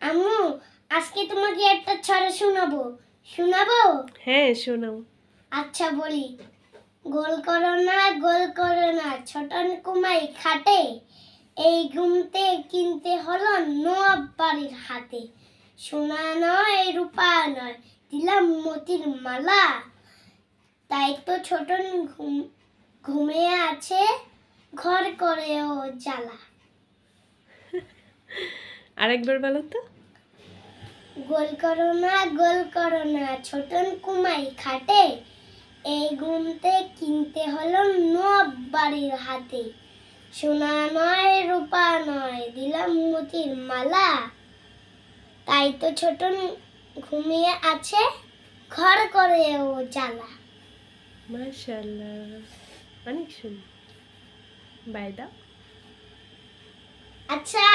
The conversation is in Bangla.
আম্মু আজকে তোমাকে একটা ছড়া শোনাবো। হ্যাঁ, শোনাও। আচ্ছা বলি। গোল করো না ছোটন কুমাই খাটে, এই ঘুমতে কিনতে হলো নবাব বাড়ির হাতে। সোনা নয় রূপা নয় দিলাম মতির মালা, তাই তো ছোটন ঘুমিয়ে আছে ঘর করে ও জ্বালা। আরেকবার বলো তো। গোল করো না ছোটন কুমাই খাটে, এই ঘুমতে কিনতে হলো নবাব বাড়ির হাতে। সোনা নয় রূপা নয় দিলাম মতির মালা, তাই তো ছোটন ঘুমিয়ে আছে ঘর করে ও জ্বালা। মাশাআল্লাহ, অনেক সুন্দর। বাই দাও। আচ্ছা